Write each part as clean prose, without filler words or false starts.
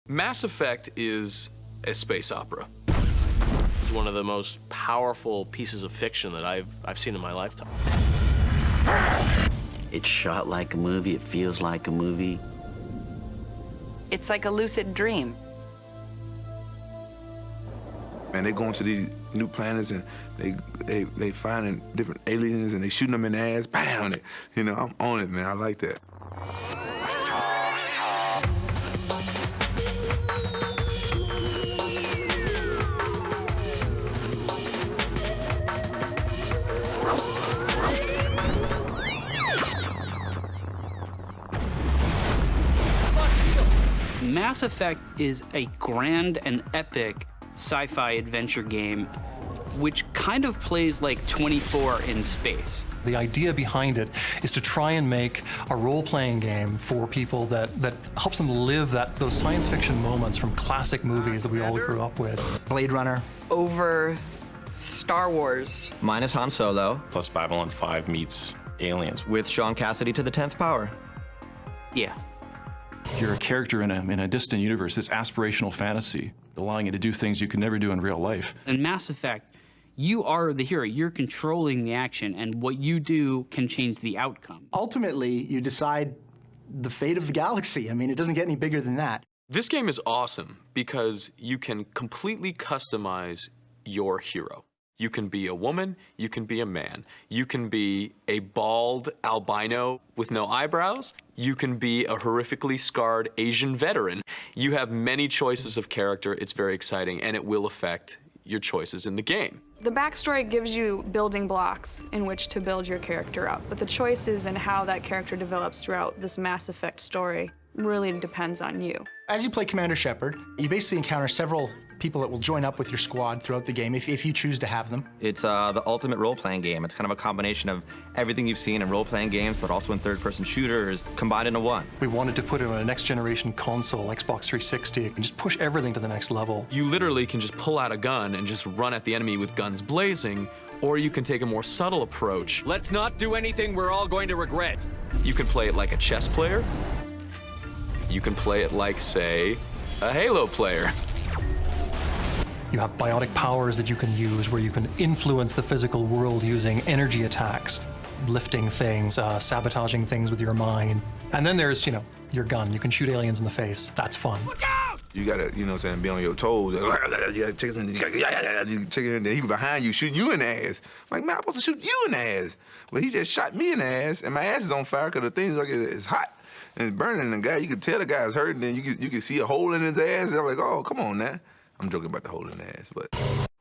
Mass Effect is a space opera. It's one of the most powerful pieces of fiction that I've seen in my lifetime. It's shot like a movie, it feels like a movie. It's like a lucid dream. Man, they going to these new planets and they finding different aliens and they shooting them in the ass, bam! You know, I'm on it, man. I like that. Mass Effect is a grand and epic sci-fi adventure game which kind of plays like 24 in space. The idea behind it is to try and make a role-playing game for people that helps them live those science fiction moments from classic movies that we all grew up with. Blade Runner. Over Star Wars. Minus Han Solo. Plus Babylon 5 meets Aliens. With Sean Cassidy to the 10th power. Yeah. You're a character in a distant universe, this aspirational fantasy, allowing you to do things you could never do in real life. In Mass Effect, you are the hero. You're controlling the action, and what you do can change the outcome. Ultimately, you decide the fate of the galaxy. I mean, it doesn't get any bigger than that. This game is awesome because you can completely customize your hero. You can be a woman, you can be a man. You can be a bald albino with no eyebrows. You can be a horrifically scarred Asian veteran. You have many choices of character. It's very exciting, and it will affect your choices in the game. The backstory gives you building blocks in which to build your character up, but the choices and how that character develops throughout this Mass Effect story really depends on you. As you play Commander Shepard, you basically encounter several people that will join up with your squad throughout the game if you choose to have them. It's the ultimate role-playing game. It's kind of a combination of everything you've seen in role-playing games, but also in third-person shooters, combined into one. We wanted to put it on a next-generation console, Xbox 360, and just push everything to the next level. You literally can just pull out a gun and just run at the enemy with guns blazing, or you can take a more subtle approach. Let's not do anything we're all going to regret. You can play it like a chess player. You can play it like, say, a Halo player. You have biotic powers that you can use where you can influence the physical world using energy attacks, lifting things, sabotaging things with your mind. And then there's, you know, your gun. You can shoot aliens in the face. That's fun. Look out! You gotta, you know what I'm saying, be on your toes. You check it, he was behind you shooting you in the ass. I'm like, man, I'm supposed to shoot you in the ass. But he just shot me in the ass, and my ass is on fire because the thing's like it's hot and it's burning. And the guy, you can tell the guy's hurting, and you can see a hole in his ass. And I'm like, oh, come on now. I'm joking about the hole in the ass, but.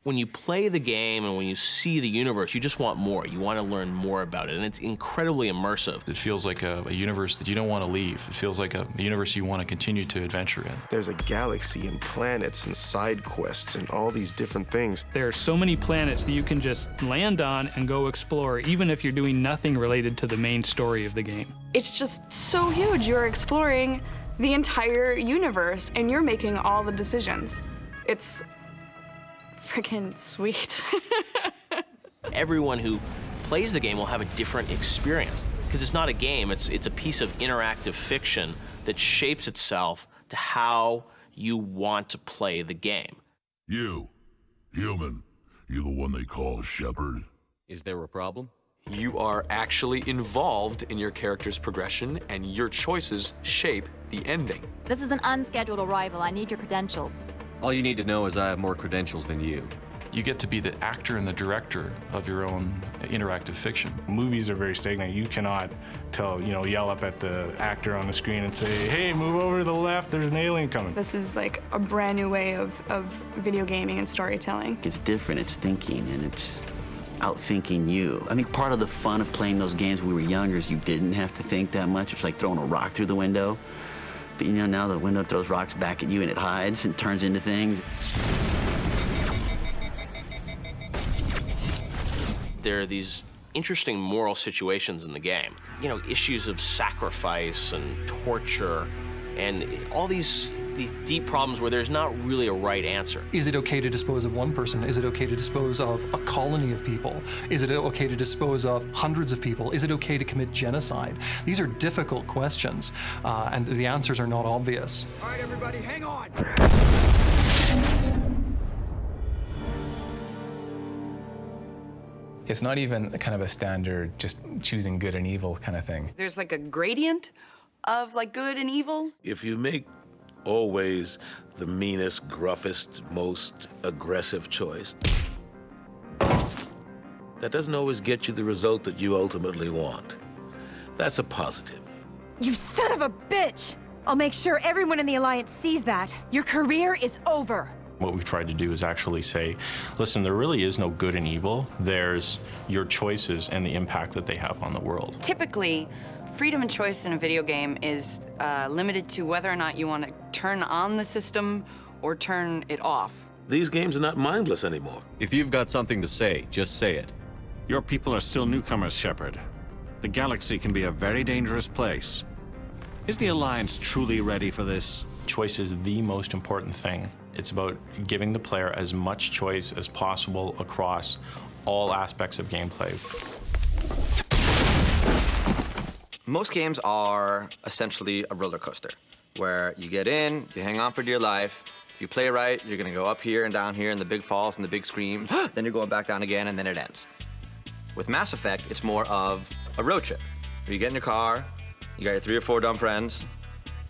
When you play the game and when you see the universe, you just want more. You want to learn more about it, and it's incredibly immersive. It feels like a universe that you don't want to leave. It feels like a universe you want to continue to adventure in. There's a galaxy and planets and side quests and all these different things. There are so many planets that you can just land on and go explore, even if you're doing nothing related to the main story of the game. It's just so huge. You're exploring the entire universe, and you're making all the decisions. It's freaking sweet. Everyone who plays the game will have a different experience because it's not a game, it's a piece of interactive fiction that shapes itself to how you want to play the game. You, human, you the one they call Shepard? Is there a problem? You are actually involved in your character's progression, and your choices shape the ending. This is an unscheduled arrival. I need your credentials. All you need to know is I have more credentials than you. You get to be the actor and the director of your own interactive fiction. Movies are very stagnant. You cannot yell up at the actor on the screen and say, hey, move over to the left, there's an alien coming. This is like a brand new way of video gaming and storytelling. It's different, it's thinking, and it's outthinking you. I think part of the fun of playing those games when we were younger is you didn't have to think that much. It's like throwing a rock through the window. But you know, now the window throws rocks back at you and it hides and turns into things. There are these interesting moral situations in the game. You know, issues of sacrifice and torture and all these these deep problems where there's not really a right answer. Is it okay to dispose of one person? Is it okay to dispose of a colony of people? Is it okay to dispose of hundreds of people? Is it okay to commit genocide? These are difficult questions, and the answers are not obvious. All right, everybody, hang on. It's not even kind of a standard just choosing good and evil kind of thing. There's like a gradient of like good and evil. If you make always the meanest, gruffest, most aggressive choice, that doesn't always get you the result that you ultimately want. That's a positive. You son of a bitch! I'll make sure everyone in the Alliance sees that. Your career is over. What we've tried to do is actually say, listen, there really is no good and evil. There's your choices and the impact that they have on the world. Typically, freedom and choice in a video game is limited to whether or not you want to turn on the system or turn it off. These games are not mindless anymore. If you've got something to say, just say it. Your people are still newcomers, Shepard. The galaxy can be a very dangerous place. Is the Alliance truly ready for this? Choice is the most important thing. It's about giving the player as much choice as possible across all aspects of gameplay. Most games are essentially a roller coaster, where you get in, you hang on for dear life. If you play right, you're gonna go up here and down here, and the big falls and the big screams. Then you're going back down again, and then it ends. With Mass Effect, it's more of a road trip, where you get in your car, you got your 3 or 4 dumb friends,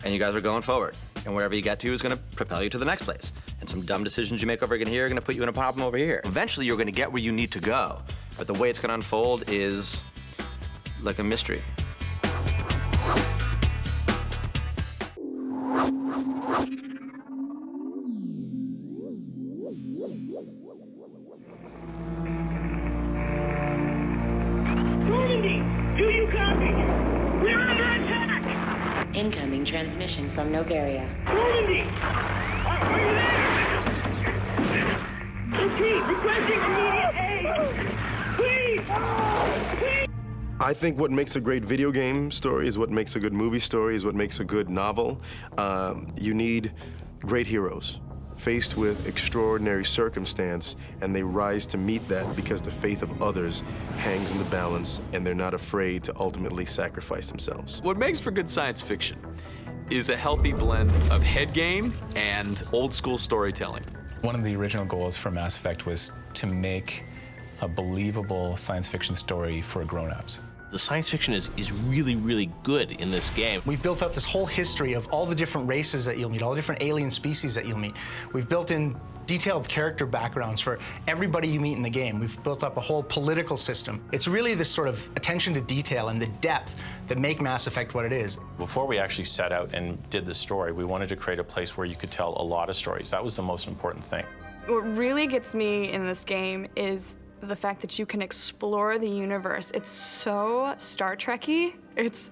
and you guys are going forward. And wherever you get to is gonna propel you to the next place. And some dumb decisions you make over here are gonna put you in a problem over here. Eventually, you're gonna get where you need to go. But the way it's gonna unfold is like a mystery. Do you copy? We're under attack! Incoming transmission from Novaria. Normandy! Are you there? Repeat, requesting immediate aid! Please! Please! I think what makes a great video game story is what makes a good movie story, is what makes a good novel. You need great heroes faced with extraordinary circumstance, and they rise to meet that because the faith of others hangs in the balance, and they're not afraid to ultimately sacrifice themselves. What makes for good science fiction is a healthy blend of head game and old school storytelling. One of the original goals for Mass Effect was to make a believable science fiction story for grown-ups. The science fiction is really, really good in this game. We've built up this whole history of all the different races that you'll meet, all the different alien species that you'll meet. We've built in detailed character backgrounds for everybody you meet in the game. We've built up a whole political system. It's really this sort of attention to detail and the depth that make Mass Effect what it is. Before we actually set out and did the story, we wanted to create a place where you could tell a lot of stories. That was the most important thing. What really gets me in this game is the fact that you can explore the universe. It's so Star Trek-y. It's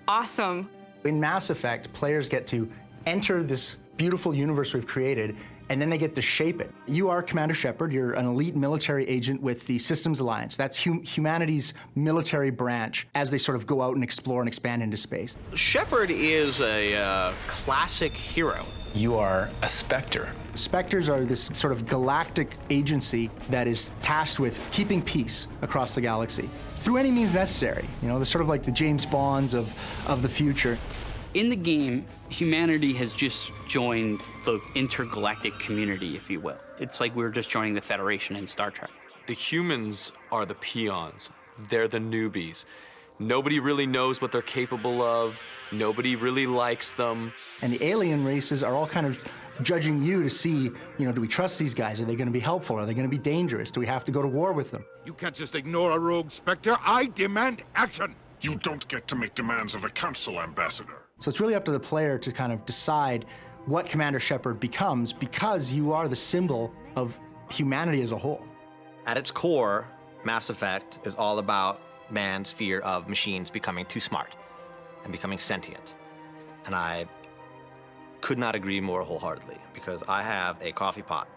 awesome. In Mass Effect, players get to enter this beautiful universe we've created, and then they get to shape it. You are Commander Shepard. You're an elite military agent with the Systems Alliance. That's humanity's military branch as they sort of go out and explore and expand into space. Shepard is a classic hero. You are a Spectre. Spectres are this sort of galactic agency that is tasked with keeping peace across the galaxy through any means necessary. You know, they're sort of like the James Bonds of the future. In the game, humanity has just joined the intergalactic community, if you will. It's like we're just joining the Federation in Star Trek. The humans are the peons. They're the newbies. Nobody really knows what they're capable of. Nobody really likes them. And the alien races are all kind of judging you to see, you know, do we trust these guys? Are they going to be helpful? Are they going to be dangerous? Do we have to go to war with them? You can't just ignore a rogue Spectre. I demand action. You don't get to make demands of a council ambassador. So it's really up to the player to kind of decide what Commander Shepard becomes, because you are the symbol of humanity as a whole. At its core, Mass Effect is all about man's fear of machines becoming too smart and becoming sentient. And I could not agree more wholeheartedly, because I have a coffee pot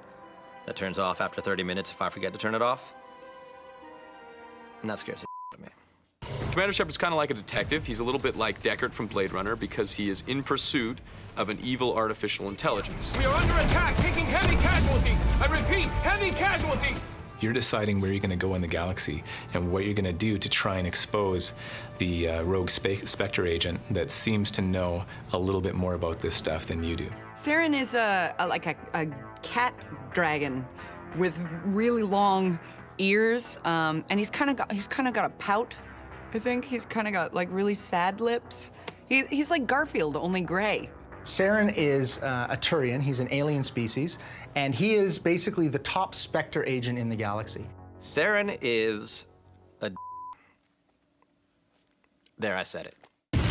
that turns off after 30 minutes if I forget to turn it off. And that scares the shit out of me. Commander Shepard's kind of like a detective. He's a little bit like Deckard from Blade Runner because he is in pursuit of an evil artificial intelligence. We are under attack, taking heavy casualties. I repeat, heavy casualties. You're deciding where you're going to go in the galaxy and what you're going to do to try and expose the rogue Spectre agent that seems to know a little bit more about this stuff than you do. Saren is like a cat dragon with really long ears, and he's kind of got a pout. I think he's kind of got like really sad lips. He's like Garfield, only gray. Saren is a Turian. He's an alien species, and he is basically the top Spectre agent in the galaxy. Saren is a... There, I said it.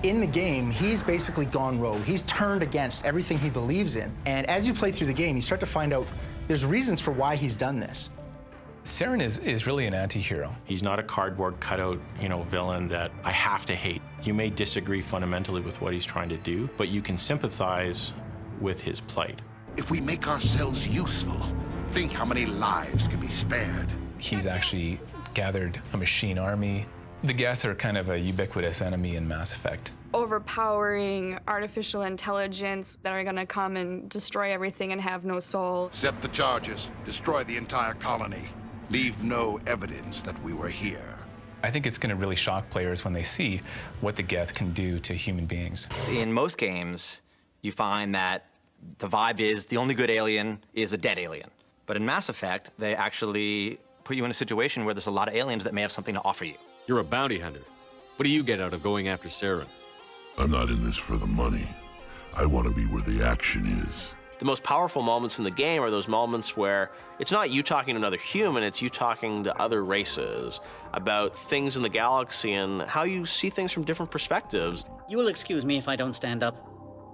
In the game, he's basically gone rogue. He's turned against everything he believes in. And as you play through the game, you start to find out there's reasons for why he's done this. Saren is really an anti-hero. He's not a cardboard cutout, villain that I have to hate. You may disagree fundamentally with what he's trying to do, but you can sympathize with his plight. If we make ourselves useful, think how many lives can be spared. He's actually gathered a machine army. The Geth are kind of a ubiquitous enemy in Mass Effect. Overpowering artificial intelligence that are gonna come and destroy everything and have no soul. Set the charges, destroy the entire colony. Leave no evidence that we were here. I think it's gonna really shock players when they see what the Geth can do to human beings. In most games, you find that the vibe is the only good alien is a dead alien. But in Mass Effect, they actually put you in a situation where there's a lot of aliens that may have something to offer you. You're a bounty hunter. What do you get out of going after Saren? I'm not in this for the money. I want to be where the action is. The most powerful moments in the game are those moments where it's not you talking to another human, it's you talking to other races about things in the galaxy and how you see things from different perspectives. You will excuse me if I don't stand up.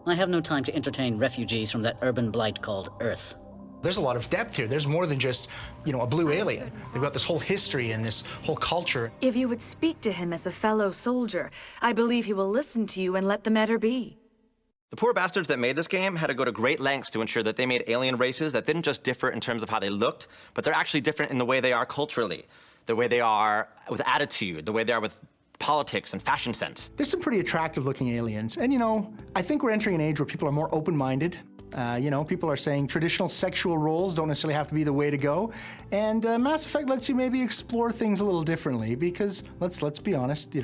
I have no time to entertain refugees from that urban blight called Earth. There's a lot of depth here. There's more than just, a blue alien. They've got this whole history and this whole culture. If you would speak to him as a fellow soldier, I believe he will listen to you and let the matter be. The poor bastards that made this game had to go to great lengths to ensure that they made alien races that didn't just differ in terms of how they looked, but they're actually different in the way they are culturally, the way they are with attitude, the way they are with politics and fashion sense. There's some pretty attractive looking aliens. And I think we're entering an age where people are more open-minded. People are saying traditional sexual roles don't necessarily have to be the way to go. And Mass Effect lets you maybe explore things a little differently because, let's be honest,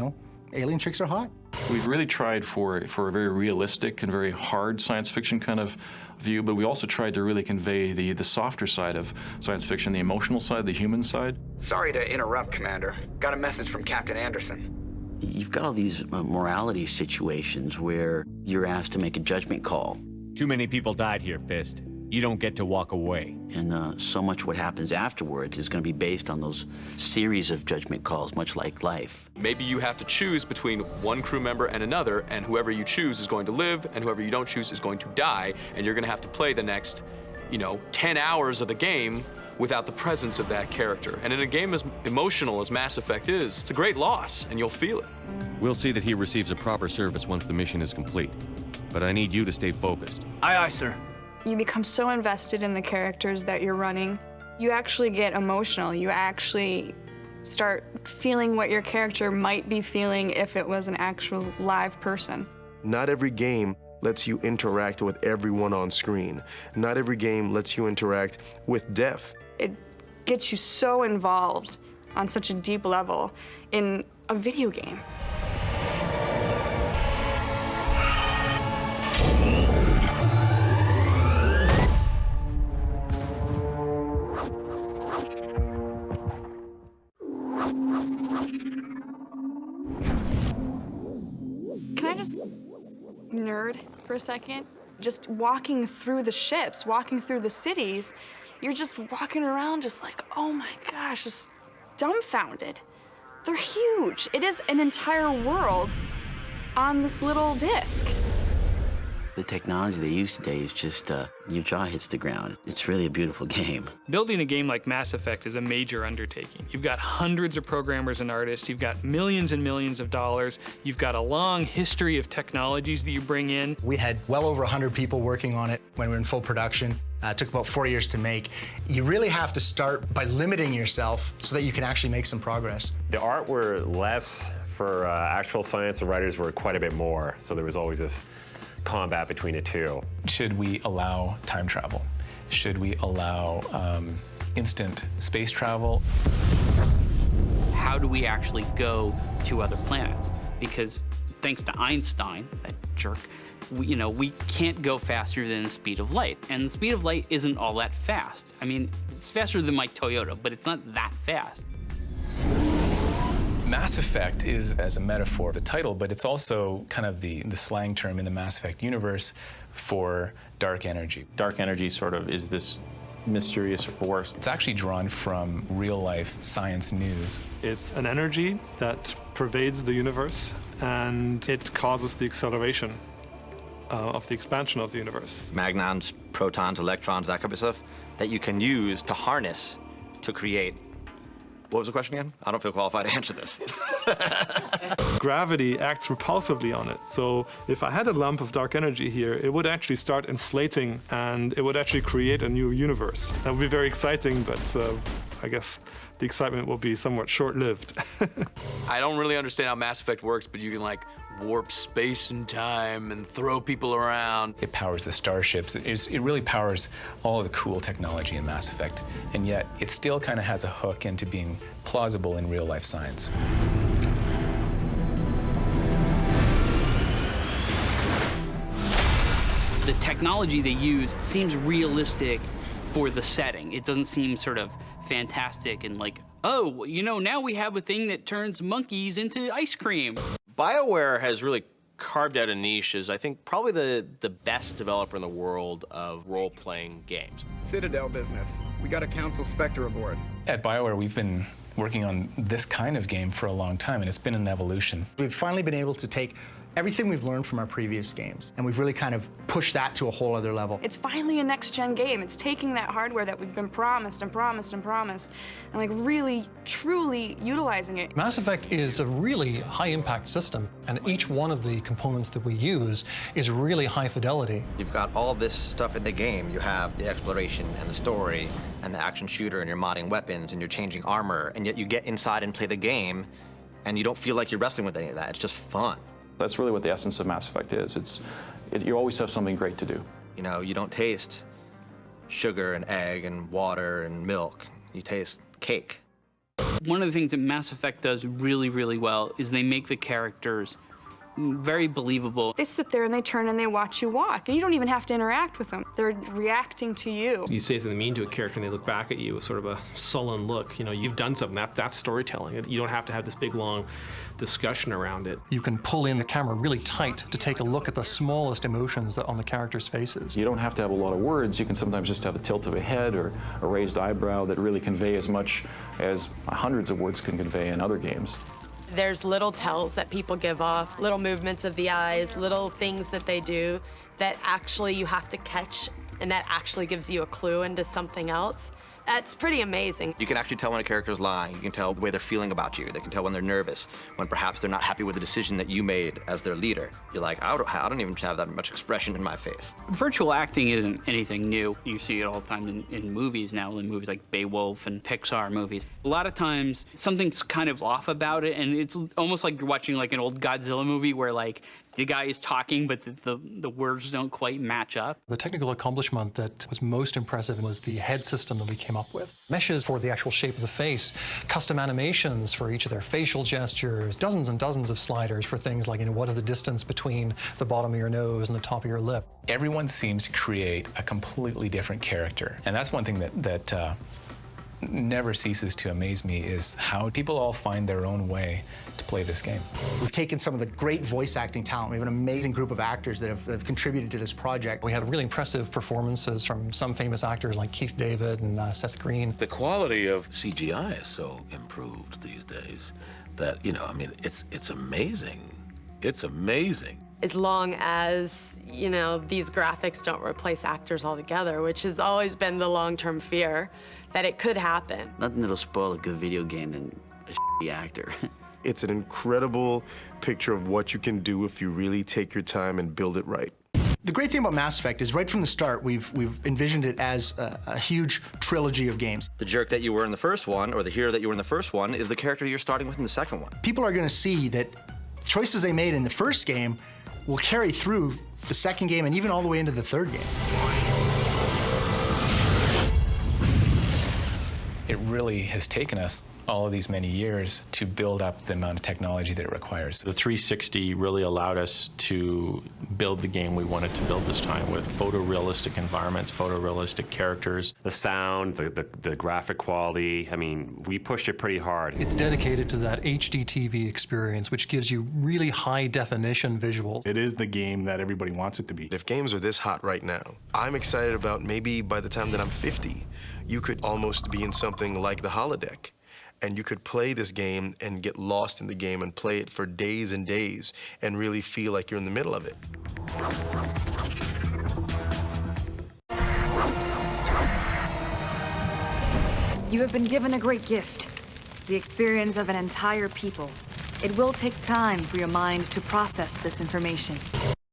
alien chicks are hot. We've really tried for a very realistic and very hard science fiction kind of view, but we also tried to really convey the softer side of science fiction, the emotional side, the human side. Sorry to interrupt, Commander. Got a message from Captain Anderson. You've got all these morality situations where you're asked to make a judgment call. Too many people died here, Fist. You don't get to walk away. And so much what happens afterwards is going to be based on those series of judgment calls, much like life. Maybe you have to choose between one crew member and another, and whoever you choose is going to live, and whoever you don't choose is going to die, and you're going to have to play the next, 10 hours of the game without the presence of that character. And in a game as emotional as Mass Effect is, it's a great loss, and you'll feel it. We'll see that he receives a proper service once the mission is complete. But I need you to stay focused. Aye, aye, sir. You become so invested in the characters that you're running. You actually get emotional. You actually start feeling what your character might be feeling if it was an actual live person. Not every game lets you interact with everyone on screen. Not every game lets you interact with death. It gets you so involved on such a deep level in a video game. Can I just nerd for a second? Just walking through the ships, walking through the cities, you're just walking around just like, oh my gosh, just dumbfounded. They're huge. It is an entire world on this little disc. The technology they use today is just, your jaw hits the ground. It's really a beautiful game. Building a game like Mass Effect is a major undertaking. You've got hundreds of programmers and artists, you've got millions and millions of dollars, you've got a long history of technologies that you bring in. We had well over 100 people working on it when we were in full production. It took about 4 years to make. You really have to start by limiting yourself so that you can actually make some progress. The art were less for actual science, the writers were quite a bit more, so there was always this combat between the two. Should we allow time travel? Should we allow instant space travel? How do we actually go to other planets? Because thanks to Einstein, that jerk, we can't go faster than the speed of light. And the speed of light isn't all that fast. I mean, it's faster than my Toyota, but it's not that fast. Mass Effect is, as a metaphor, the title, but it's also kind of the slang term in the Mass Effect universe for dark energy. Dark energy sort of is this mysterious force. It's actually drawn from real-life science news. It's an energy that pervades the universe, and it causes the acceleration of the expansion of the universe. Magnons, protons, electrons, that kind of stuff that you can use to harness to create. What was the question again? I don't feel qualified to answer this. Gravity acts repulsively on it. So if I had a lump of dark energy here, it would actually start inflating and it would actually create a new universe. That would be very exciting, but I guess the excitement will be somewhat short-lived. I don't really understand how Mass Effect works, but you can like warp space and time and throw people around. It powers the starships. It really powers all of the cool technology in Mass Effect, and yet it still kind of has a hook into being plausible in real-life science. The technology they use seems realistic for the setting. It doesn't seem sort of fantastic and like, oh, now we have a thing that turns monkeys into ice cream. BioWare has really carved out a niche as, I think, probably the best developer in the world of role-playing games. Citadel business. We got a Council Spectre aboard. At BioWare, we've been working on this kind of game for a long time, and it's been an evolution. We've finally been able to take everything we've learned from our previous games, and we've really kind of pushed that to a whole other level. It's finally a next-gen game. It's taking that hardware that we've been promised and promised and promised, and like really, truly utilizing it. Mass Effect is a really high-impact system, and each one of the components that we use is really high fidelity. You've got all this stuff in the game. You have the exploration and the story and the action shooter, and you're modding weapons and you're changing armor, and yet you get inside and play the game, and you don't feel like you're wrestling with any of that. It's just fun. That's really what the essence of Mass Effect is. You always have something great to do. You don't taste sugar and egg and water and milk. You taste cake. One of the things that Mass Effect does really, really well is they make the characters very believable. They sit there and they turn and they watch you walk, and you don't even have to interact with them. They're reacting to you. You say something mean to a character and they look back at you with sort of a sullen look. You've done something. That's storytelling. You don't have to have this big, long discussion around it. You can pull in the camera really tight to take a look at the smallest emotions that on the characters' faces. You don't have to have a lot of words. You can sometimes just have a tilt of a head or a raised eyebrow that really convey as much as hundreds of words can convey in other games. There's little tells that people give off, little movements of the eyes, little things that they do that actually you have to catch, and that actually gives you a clue into something else. That's pretty amazing. You can actually tell when a character's lying. You can tell the way they're feeling about you. They can tell when they're nervous, when perhaps they're not happy with the decision that you made as their leader. You're like, I don't even have that much expression in my face. Virtual acting isn't anything new. You see it all the time in movies now, in movies like Beowulf and Pixar movies. A lot of times, something's kind of off about it, and it's almost like you're watching like an old Godzilla movie where like the guy is talking, but the words don't quite match up. The technical accomplishment that was most impressive was the head system that we came up with. Meshes for the actual shape of the face, custom animations for each of their facial gestures, dozens and dozens of sliders for things like, what is the distance between the bottom of your nose and the top of your lip. Everyone seems to create a completely different character, and that's one thing that never ceases to amaze me, is how people all find their own way to play this game. We've taken some of the great voice acting talent. We have an amazing group of actors that have contributed to this project. We had really impressive performances from some famous actors like Keith David and Seth Green. The quality of CGI is so improved these days that, it's amazing. It's amazing. as long as, you know, these graphics don't replace actors altogether, which has always been the long-term fear that it could happen. Nothing that'll spoil a good video game than a shitty actor. It's an incredible picture of what you can do if you really take your time and build it right. The great thing about Mass Effect is right from the start, we've envisioned it as a huge trilogy of games. The jerk that you were in the first one, or the hero that you were in the first one, is the character you're starting with in the second one. People are going to see that choices they made in the first game will carry through the second game and even all the way into the third game. It really has taken us all of these many years to build up the amount of technology that it requires. The 360 really allowed us to build the game we wanted to build this time with photorealistic environments, photorealistic characters. The sound, the graphic quality, I mean, we pushed it pretty hard. It's dedicated to that HD TV experience, which gives you really high definition visuals. It is the game that everybody wants it to be. If games are this hot right now, I'm excited about maybe by the time that I'm 50, you could almost be in something like the holodeck. And you could play this game and get lost in the game and play it for days and days and really feel like you're in the middle of it. You have been given a great gift, the experience of an entire people. It will take time for your mind to process this information.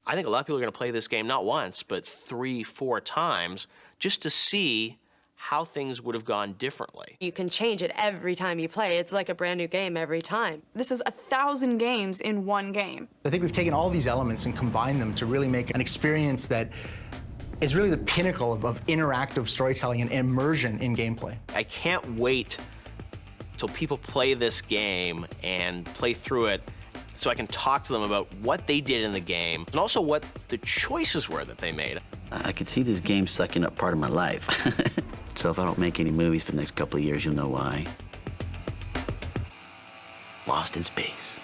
I think a lot of people are going to play this game not once, but 3, 4 times just to see how things would have gone differently. You can change it every time you play. It's like a brand new game every time. This is 1,000 games in one game. I think we've taken all these elements and combined them to really make an experience that is really the pinnacle of interactive storytelling and immersion in gameplay. I can't wait till people play this game and play through it so I can talk to them about what they did in the game and also what the choices were that they made. I could see this game sucking up part of my life. So if I don't make any movies for the next couple of years, you'll know why. Lost in space.